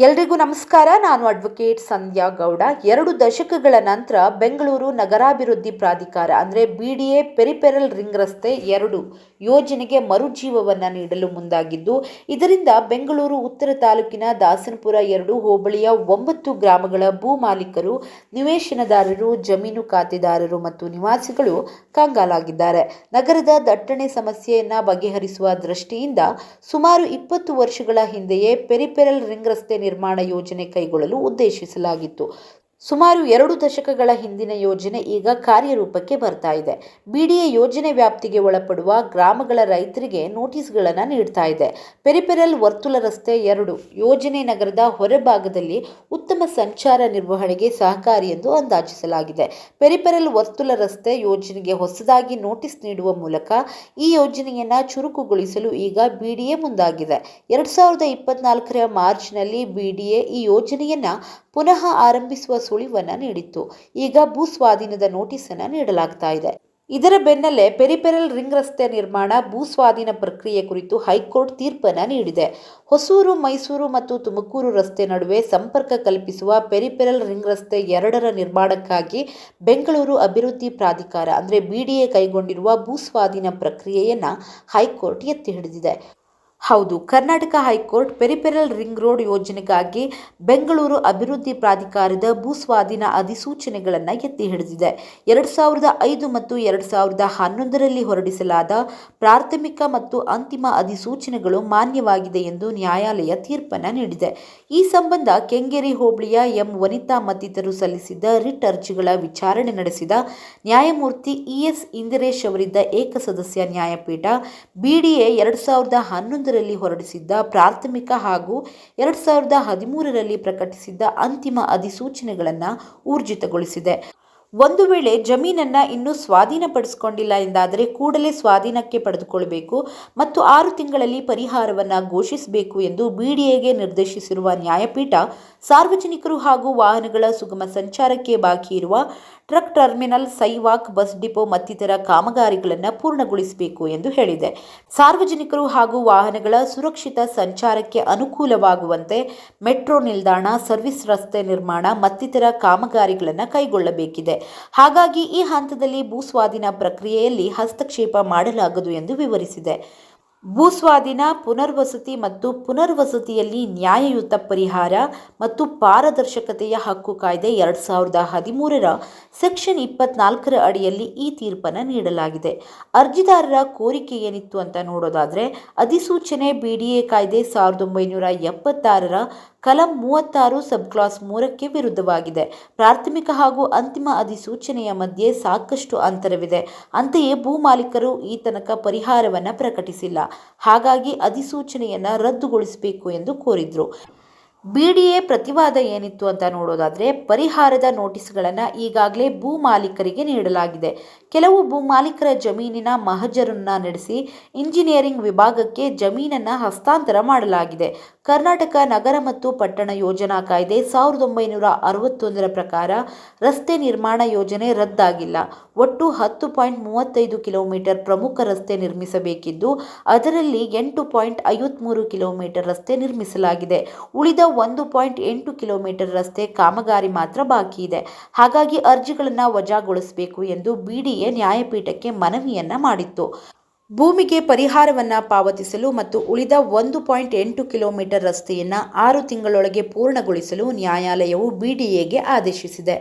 ಎಲ್ರಿಗೂ ನಮಸ್ಕಾರ. ನಾನು ಅಡ್ವೊಕೇಟ್ ಸಂಧ್ಯಾ ಗೌಡ. 2 ದಶಕಗಳ ನಂತರ ಬೆಂಗಳೂರು ನಗರಾಭಿವೃದ್ಧಿ ಪ್ರಾಧಿಕಾರ ಅಂದರೆ BDA ಪೆರಿಫೆರಲ್ ರಿಂಗ್ ರಸ್ತೆ 2 ಯೋಜನೆಗೆ ಮರುಜೀವವನ್ನು ನೀಡಲು ಮುಂದಾಗಿದ್ದು, ಇದರಿಂದ ಬೆಂಗಳೂರು ಉತ್ತರ ತಾಲೂಕಿನ ದಾಸನಪುರ 2 ಹೋಬಳಿಯ 9 ಗ್ರಾಮಗಳ ಭೂ ಮಾಲೀಕರು, ನಿವೇಶನದಾರರು, ಜಮೀನು ಖಾತೆದಾರರು ಮತ್ತು ನಿವಾಸಿಗಳು ಕಂಗಾಲಾಗಿದ್ದಾರೆ. ನಗರದ ದಟ್ಟಣೆ ಸಮಸ್ಯೆಯನ್ನು ಬಗೆಹರಿಸುವ ದೃಷ್ಟಿಯಿಂದ ಸುಮಾರು 20 ವರ್ಷಗಳ ಹಿಂದೆಯೇ ಪೆರಿಫೆರಲ್ ರಿಂಗ್ ರಸ್ತೆ ನಿರ್ಮಾಣ ಯೋಜನೆ ಕೈಗೊಳ್ಳಲು ಉದ್ದೇಶಿಸಲಾಗಿತ್ತು. ಸುಮಾರು 2 ದಶಕಗಳ ಹಿಂದಿನ ಯೋಜನೆ ಈಗ ಕಾರ್ಯರೂಪಕ್ಕೆ ಬರ್ತಾ ಇದೆ. BDA ಯೋಜನೆ ವ್ಯಾಪ್ತಿಗೆ ಒಳಪಡುವ ಗ್ರಾಮಗಳ ರೈತರಿಗೆ ನೋಟಿಸ್ಗಳನ್ನು ನೀಡ್ತಾ ಇದೆ. ಪೆರಿಫೆರಲ್ ವರ್ತುಲ ರಸ್ತೆ 2 ಯೋಜನೆ ನಗರದ ಹೊರಭಾಗದಲ್ಲಿ ಉತ್ತಮ ಸಂಚಾರ ನಿರ್ವಹಣೆಗೆ ಸಹಕಾರಿ ಎಂದು ಅಂದಾಜಿಸಲಾಗಿದೆ. ಪೆರಿಫೆರಲ್ ವರ್ತುಲ ರಸ್ತೆ ಯೋಜನೆಗೆ ಹೊಸದಾಗಿ ನೋಟಿಸ್ ನೀಡುವ ಮೂಲಕ ಈ ಯೋಜನೆಯನ್ನು ಚುರುಕುಗೊಳಿಸಲು ಈಗ BDA ಮುಂದಾಗಿದೆ. 2024ರ ಮಾರ್ಚ್ನಲ್ಲಿ BDA ಈ ಯೋಜನೆಯನ್ನು ಪುನಃ ಆರಂಭಿಸುವ ಸುಳಿವನ್ನು ನೀಡಿತ್ತು. ಈಗ ಭೂ ಸ್ವಾಧೀನದ ನೋಟಿಸನ್ನು ನೀಡಲಾಗ್ತಾ ಇದೆ. ಇದರ ಬೆನ್ನಲ್ಲೇ ಪೆರಿಫೆರಲ್ ರಿಂಗ್ ರಸ್ತೆ ನಿರ್ಮಾಣ ಭೂ ಸ್ವಾಧೀನ ಪ್ರಕ್ರಿಯೆ ಕುರಿತು ಹೈಕೋರ್ಟ್ ತೀರ್ಪನ್ನು ನೀಡಿದೆ. ಹೊಸೂರು, ಮೈಸೂರು ಮತ್ತು ತುಮಕೂರು ರಸ್ತೆ ನಡುವೆ ಸಂಪರ್ಕ ಕಲ್ಪಿಸುವ ಪೆರಿಫೆರಲ್ ರಿಂಗ್ ರಸ್ತೆ 2ರ ನಿರ್ಮಾಣಕ್ಕಾಗಿ ಬೆಂಗಳೂರು ಅಭಿವೃದ್ಧಿ ಪ್ರಾಧಿಕಾರ ಅಂದರೆ BDA ಕೈಗೊಂಡಿರುವ ಭೂ ಸ್ವಾಧೀನ ಪ್ರಕ್ರಿಯೆಯನ್ನು ಹೈಕೋರ್ಟ್ ಎತ್ತಿ ಹಿಡಿದಿದೆ. ಹೌದು, Karnataka high court peripheral ring road ಯೋಜನೆಗಾಗಿ ಬೆಂಗಳೂರು ಅಭಿವೃದ್ಧಿ ಪ್ರಾಧಿಕಾರದ ಭೂ ಸ್ವಾಧೀನ ಅಧಿಸೂಚನೆಗಳನ್ನು ಎತ್ತಿ ಹಿಡಿದಿದೆ. 2005 ಮತ್ತು 2011ರಲ್ಲಿ ಹೊರಡಿಸಲಾದ ಪ್ರಾಥಮಿಕ ಮತ್ತು ಅಂತಿಮ ಅಧಿಸೂಚನೆಗಳು ಮಾನ್ಯವಾಗಿದೆ ಎಂದು ನ್ಯಾಯಾಲಯ ತೀರ್ಪನ್ನು ನೀಡಿದೆ. ಈ ಸಂಬಂಧ ಕೆಂಗೇರಿ ಹೋಬಳಿಯ ವನಿತಾ ಮತ್ತಿತರರು ಸಲ್ಲಿಸಿದ್ದ ರಿಟ್ ಅರ್ಜಿಗಳ ವಿಚಾರಣೆ ನಡೆಸಿದ ನ್ಯಾಯಮೂರ್ತಿ ES ಇಂದಿರೇಶ್ ಅವರಿದ್ದ ಏಕಸದಸ್ಯ ನ್ಯಾಯಪೀಠ BDA 2011ರಲ್ಲಿ ಹೊರಡಿಸಿದ್ದ ಪ್ರಾಥಮಿಕ ಹಾಗೂ 2013ರಲ್ಲಿ ಪ್ರಕಟಿಸಿದ್ದ ಅಂತಿಮ ಅಧಿಸೂಚನೆಗಳನ್ನು ಊರ್ಜಿತಗೊಳಿಸಿದೆ. ಒಂದು ವೇಳೆ ಜಮೀನನ್ನು ಇನ್ನೂ ಸ್ವಾಧೀನಪಡಿಸಿಕೊಂಡಿಲ್ಲ ಎಂದಾದರೆ ಕೂಡಲೇ ಸ್ವಾಧೀನಕ್ಕೆ ಪಡೆದುಕೊಳ್ಳಬೇಕು ಮತ್ತು 6 ತಿಂಗಳಲ್ಲಿ ಪರಿಹಾರವನ್ನು ಘೋಷಿಸಬೇಕು ಎಂದು BDAಗೆ ನಿರ್ದೇಶಿಸಿರುವ ನ್ಯಾಯಪೀಠ, ಸಾರ್ವಜನಿಕರು ಹಾಗೂ ವಾಹನಗಳ ಸುಗಮ ಸಂಚಾರಕ್ಕೆ ಬಾಕಿ ಇರುವ truck terminal, skywalk, bus depot ಮತ್ತಿತರ ಕಾಮಗಾರಿಗಳನ್ನು ಪೂರ್ಣಗೊಳಿಸಬೇಕು ಎಂದು ಹೇಳಿದೆ. ಸಾರ್ವಜನಿಕರು ಹಾಗೂ ವಾಹನಗಳ ಸುರಕ್ಷಿತ ಸಂಚಾರಕ್ಕೆ ಅನುಕೂಲವಾಗುವಂತೆ ಮೆಟ್ರೋ ನಿಲ್ದಾಣ, ಸರ್ವಿಸ್ ರಸ್ತೆ ನಿರ್ಮಾಣ ಮತ್ತಿತರ ಕಾಮಗಾರಿಗಳನ್ನು ಕೈಗೊಳ್ಳಬೇಕಿದೆ. ಹಾಗಾಗಿ ಈ ಹಂತದಲ್ಲಿ ಭೂಸ್ವಾಧೀನ ಪ್ರಕ್ರಿಯೆಯಲ್ಲಿ ಹಸ್ತಕ್ಷೇಪ ಮಾಡಲಾಗದು ಎಂದು ವಿವರಿಸಿದೆ. ಭೂಸ್ವಾಧೀನ, ಪುನರ್ವಸತಿ ಮತ್ತು ಪುನರ್ವಸತಿಯಲ್ಲಿ ನ್ಯಾಯಯುತ ಪರಿಹಾರ ಮತ್ತು ಪಾರದರ್ಶಕತೆಯ ಹಕ್ಕು ಕಾಯ್ದೆ 2013ರ ಸೆಕ್ಷನ್ 24ರ ಅಡಿಯಲ್ಲಿ ಈ ತೀರ್ಪನ್ನು ನೀಡಲಾಗಿದೆ. ಅರ್ಜಿದಾರರ ಕೋರಿಕೆ ಏನಿತ್ತು ಅಂತ ನೋಡೋದಾದರೆ, ಅಧಿಸೂಚನೆ BDA ಕಾಯ್ದೆ 1976ರ ಕಲಂ 36 ಸಬ್ ಕ್ಲಾಸ್ 3ಕ್ಕೆ ವಿರುದ್ಧವಾಗಿದೆ. ಪ್ರಾಥಮಿಕ ಹಾಗೂ ಅಂತಿಮ ಅಧಿಸೂಚನೆಯ ಮಧ್ಯೆ ಸಾಕಷ್ಟು ಅಂತರವಿದೆ. ಅಂತೆಯೇ ಭೂ ಮಾಲೀಕರು ಈ ತನಕ ಪರಿಹಾರವನ್ನು ಪ್ರಕಟಿಸಿಲ್ಲ. ಹಾಗಾಗಿ ಅಧಿಸೂಚನೆಯನ್ನು ರದ್ದುಗೊಳಿಸಬೇಕು ಎಂದು ಕೋರಿದ್ರು. BDA ಪ್ರತಿವಾದ ಏನಿತ್ತು ಅಂತ ನೋಡೋದಾದರೆ, ಪರಿಹಾರದ ನೋಟಿಸ್ಗಳನ್ನು ಈಗಾಗಲೇ ಭೂ ಮಾಲೀಕರಿಗೆ ನೀಡಲಾಗಿದೆ. ಕೆಲವು ಭೂ ಮಾಲೀಕರ ಜಮೀನಿನ ಮಹಜರನ್ನು ನಡೆಸಿ ಇಂಜಿನಿಯರಿಂಗ್ ವಿಭಾಗಕ್ಕೆ ಜಮೀನನ್ನು ಹಸ್ತಾಂತರ ಮಾಡಲಾಗಿದೆ. ಕರ್ನಾಟಕ ನಗರ ಮತ್ತು ಪಟ್ಟಣ ಯೋಜನಾ ಕಾಯ್ದೆ 1961ರ ಪ್ರಕಾರ ರಸ್ತೆ ನಿರ್ಮಾಣ ಯೋಜನೆ ರದ್ದಾಗಿಲ್ಲ. ಒಟ್ಟು 10.35 ಕಿಲೋಮೀಟರ್ ಪ್ರಮುಖ ರಸ್ತೆ ನಿರ್ಮಿಸಬೇಕಿದ್ದು, ಅದರಲ್ಲಿ 8.53 ಕಿಲೋಮೀಟರ್ ರಸ್ತೆ ನಿರ್ಮಿಸಲಾಗಿದೆ. ಉಳಿದ 1.8 ಕಿಲೋಮೀಟರ್ ರಸ್ತೆ ಕಾಮಗಾರಿ ಮಾತ್ರ ಬಾಕಿ ಇದೆ. ಹಾಗಾಗಿ ಅರ್ಜಿಗಳನ್ನು ವಜಾಗೊಳಿಸಬೇಕು ಎಂದು BDA ನ್ಯಾಯಪೀಠಕ್ಕೆ ಮನವಿಯನ್ನ ಮಾಡಿತ್ತು. ಭೂಮಿಗೆ ಪರಿಹಾರವನ್ನು ಪಾವತಿಸಲು ಮತ್ತು ಉಳಿದ 1.8 ಕಿಲೋಮೀಟರ್ ರಸ್ತೆಯನ್ನು 6 ತಿಂಗಳೊಳಗೆ ಪೂರ್ಣಗೊಳಿಸಲು ನ್ಯಾಯಾಲಯವು BDAಗೆ ಆದೇಶಿಸಿದೆ.